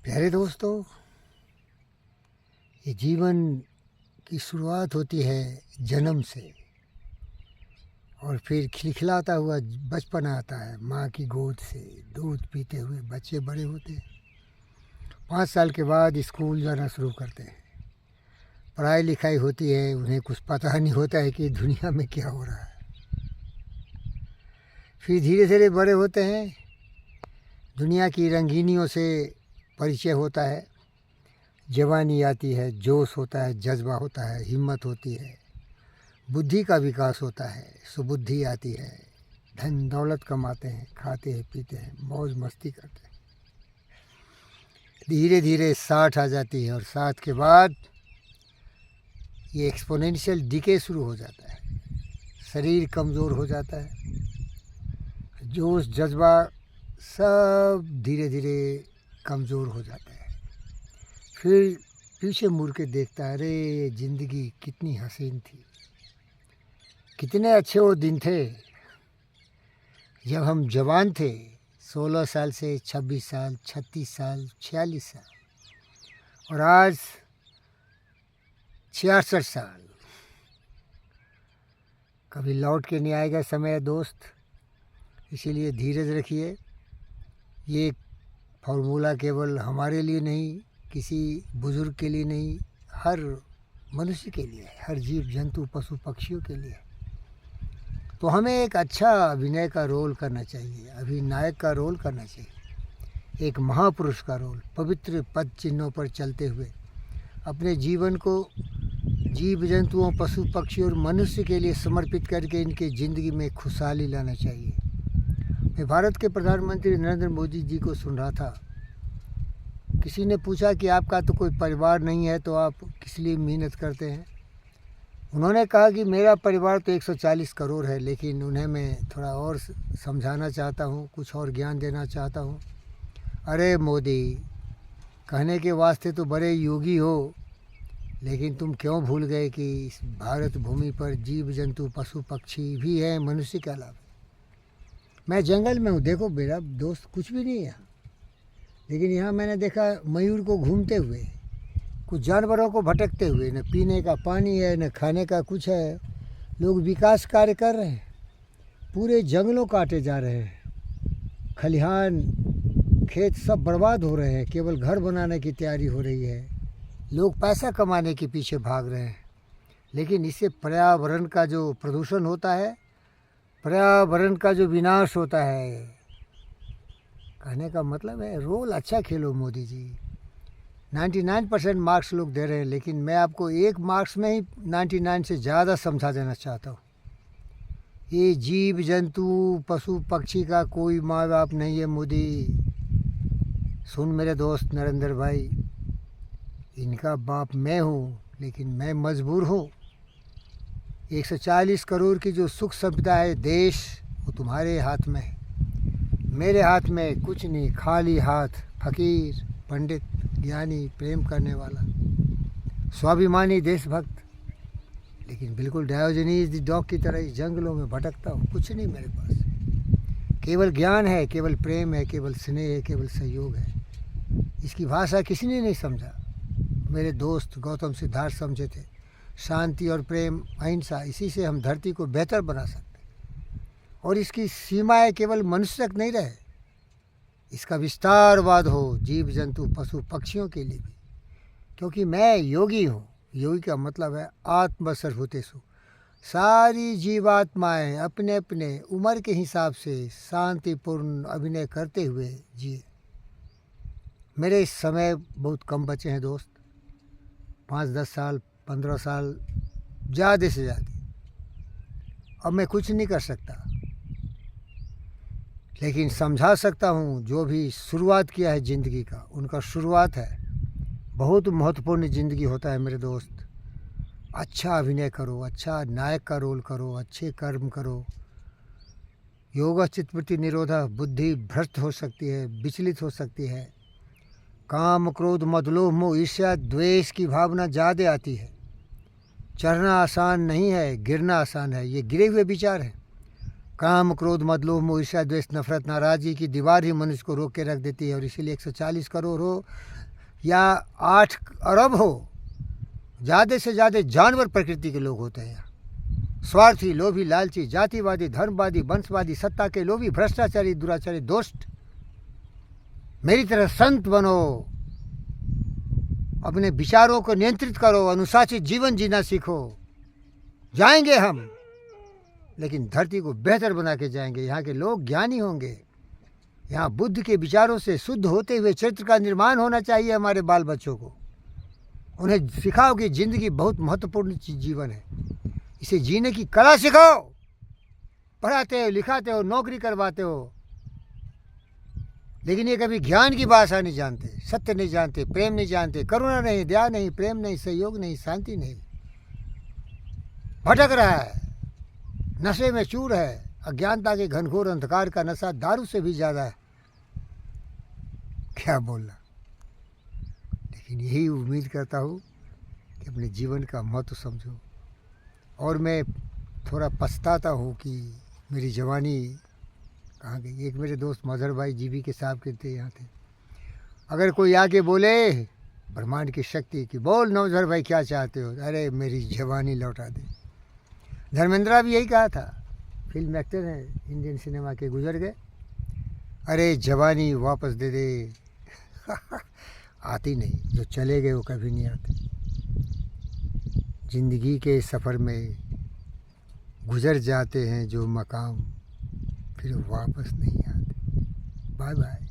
प्यारे दोस्तों, ये जीवन की शुरुआत होती है जन्म से और फिर खिलखिलाता हुआ बचपन आता है। माँ की गोद से दूध पीते हुए बच्चे बड़े होते हैं। 5 साल के बाद स्कूल जाना शुरू करते हैं। पढ़ाई लिखाई होती है, उन्हें कुछ पता नहीं होता है कि दुनिया में क्या हो रहा है। फिर धीरे धीरे बड़े होते हैं, दुनिया की रंगीनियों से परिचय होता है, जवानी आती है, जोश होता है, जज्बा होता है, हिम्मत होती है, बुद्धि का विकास होता है, सुबुद्धि आती है, धन दौलत कमाते हैं, खाते हैं, पीते हैं, मौज मस्ती करते हैं। धीरे धीरे 60 आ जाती है और 60 के बाद ये एक्सपोनेंशियल डिके शुरू हो जाता है। शरीर कमज़ोर हो जाता है, जोश जज्बा सब धीरे धीरे कमज़ोर हो जाता है। फिर पीछे मुड़ के देखता है, अरे ज़िंदगी कितनी हसीन थी, कितने अच्छे वो दिन थे जब हम जवान थे। 16 साल से 26 साल, 36 साल, 46 साल और आज 66 साल। कभी लौट के नहीं आएगा समय दोस्त, इसीलिए धीरज रखिए। ये फॉर्मूला केवल हमारे लिए नहीं, किसी बुज़ुर्ग के लिए नहीं, हर मनुष्य के लिए, हर जीव जंतु पशु पक्षियों के लिए। तो हमें एक अच्छा अभिनय का रोल करना चाहिए, अभिनायक का रोल करना चाहिए, एक महापुरुष का रोल, पवित्र पद चिन्हों पर चलते हुए अपने जीवन को जीव जंतुओं, पशु पक्षी और मनुष्य के लिए समर्पित करके इनके ज़िंदगी में खुशहाली लाना चाहिए। मैं भारत के प्रधानमंत्री नरेंद्र मोदी जी को सुन रहा था। किसी ने पूछा कि आपका तो कोई परिवार नहीं है, तो आप किस लिए मेहनत करते हैं। उन्होंने कहा कि मेरा परिवार तो 140 करोड़ है, लेकिन उन्हें मैं थोड़ा और समझाना चाहता हूँ, कुछ और ज्ञान देना चाहता हूँ। अरे मोदी, कहने के वास्ते तो बड़े योगी हो, लेकिन तुम क्यों भूल गए कि इस भारत भूमि पर जीव जंतु पशु पक्षी भी हैं मनुष्य के अलावा। मैं जंगल में हूँ, देखो मेरा दोस्त, कुछ भी नहीं है यहाँ, लेकिन यहाँ मैंने देखा मयूर को घूमते हुए, कुछ जानवरों को भटकते हुए। न पीने का पानी है, न खाने का कुछ है। लोग विकास कार्य कर रहे हैं, पूरे जंगलों काटे जा रहे हैं, खलिहान खेत सब बर्बाद हो रहे हैं, केवल घर बनाने की तैयारी हो रही है। लोग पैसा कमाने के पीछे भाग रहे हैं, लेकिन इससे पर्यावरण का जो प्रदूषण होता है, पर्यावरण का जो विनाश होता है। कहने का मतलब है रोल अच्छा खेलो मोदी जी। 99% मार्क्स लोग दे रहे हैं, लेकिन मैं आपको एक मार्क्स में ही 99 से ज़्यादा समझा देना चाहता हूँ। ये जीव जंतु पशु पक्षी का कोई माँ बाप नहीं है मोदी। सुन मेरे दोस्त नरेंद्र भाई, इनका बाप मैं हूँ, लेकिन मैं मजबूर हूँ। 140 करोड़ की जो सुख संपदा है देश, वो तुम्हारे हाथ में है, मेरे हाथ में कुछ नहीं। खाली हाथ, फकीर, पंडित, ज्ञानी, प्रेम करने वाला, स्वाभिमानी देशभक्त, लेकिन बिल्कुल डायोजनीज द डॉग की तरह इस जंगलों में भटकता हूँ। कुछ नहीं मेरे पास, केवल ज्ञान है, केवल प्रेम है, केवल स्नेह है, केवल सहयोग है। इसकी भाषा किसी ने नहीं समझा। मेरे दोस्त गौतम सिद्धार्थ समझे थे। शांति और प्रेम, अहिंसा, इसी से हम धरती को बेहतर बना सकते हैं। और इसकी सीमाएं केवल मनुष्य तक नहीं रहे, इसका विस्तारवाद हो जीव जंतु पशु पक्षियों के लिए भी। क्योंकि मैं योगी हूँ। योगी का मतलब है आत्मसर्वभूतेषु। सारी जीवात्माएं अपने अपने उम्र के हिसाब से शांतिपूर्ण अभिनय करते हुए जिए। मेरे इस समय बहुत कम बचे हैं दोस्त, 5-10 साल, 15 साल, ज़्यादा से ज़्यादा। अब मैं कुछ नहीं कर सकता, लेकिन समझा सकता हूँ। जो भी शुरुआत किया है ज़िंदगी का, उनका शुरुआत है। बहुत महत्वपूर्ण ज़िंदगी होता है मेरे दोस्त। अच्छा अभिनय करो, अच्छा नायक का रोल करो, अच्छे कर्म करो। योग चित्तवृत्ति निरोधा। बुद्धि भ्रष्ट हो सकती है, विचलित हो सकती है। काम क्रोध मद लोभ मोह ईर्ष्या द्वेष की भावना ज़्यादा आती है। चढ़ना आसान नहीं है, गिरना आसान है। ये गिरे हुए विचार हैं। काम, क्रोध, मद, लोभ, मोह, ईर्ष्या, द्वेष, नफरत, नाराज़गी की दीवार ही मनुष्य को रोक के रख देती है। और इसीलिए 140 करोड़ हो या 8 अरब हो, ज़्यादा से ज़्यादा जानवर प्रकृति के लोग होते हैं। स्वार्थी, लोभी, लालची, जातिवादी, धर्मवादी, वंशवादी, सत्ता के लोभी, भ्रष्टाचारी, दुराचारी, दुष्ट। मेरी तरह संत बनो, अपने विचारों को नियंत्रित करो, अनुशासित जीवन जीना सीखो। जाएंगे हम, लेकिन धरती को बेहतर बना के जाएंगे। यहाँ के लोग ज्ञानी होंगे। यहाँ बुद्ध के विचारों से शुद्ध होते हुए चरित्र का निर्माण होना चाहिए हमारे बाल बच्चों को। उन्हें सिखाओ कि जिंदगी बहुत महत्वपूर्ण जीवन है, इसे जीने की कला सिखाओ। पढ़ाते हो, लिखाते हो, नौकरी करवाते हो, लेकिन ये कभी ज्ञान की भाषा नहीं जानते, सत्य नहीं जानते, प्रेम नहीं जानते, करुणा नहीं, दया नहीं, प्रेम नहीं, सहयोग नहीं, शांति नहीं। भटक रहा है, नशे में चूर है। अज्ञानता के घनघोर अंधकार का नशा दारू से भी ज़्यादा है। क्या बोलना, लेकिन यही उम्मीद करता हूँ कि अपने जीवन का महत्व समझो। और मैं थोड़ा पछताता हूँ कि मेरी जवानी कहाँ गई। एक मेरे दोस्त मजहर भाई जीवी के साहब के थे, यहाँ थे। अगर कोई आके बोले ब्रह्मांड की शक्ति की, बोल नौजर भाई क्या चाहते हो, अरे मेरी जवानी लौटा दे। धर्मेंद्र भी यही कहा था, फिल्म एक्टर हैं, इंडियन सिनेमा के, गुजर गए। अरे जवानी वापस दे दे। आती नहीं, जो चले गए वो कभी नहीं आते। ज़िंदगी के सफ़र में गुजर जाते हैं जो मकाम, फिर वापस नहीं आते। Bye bye.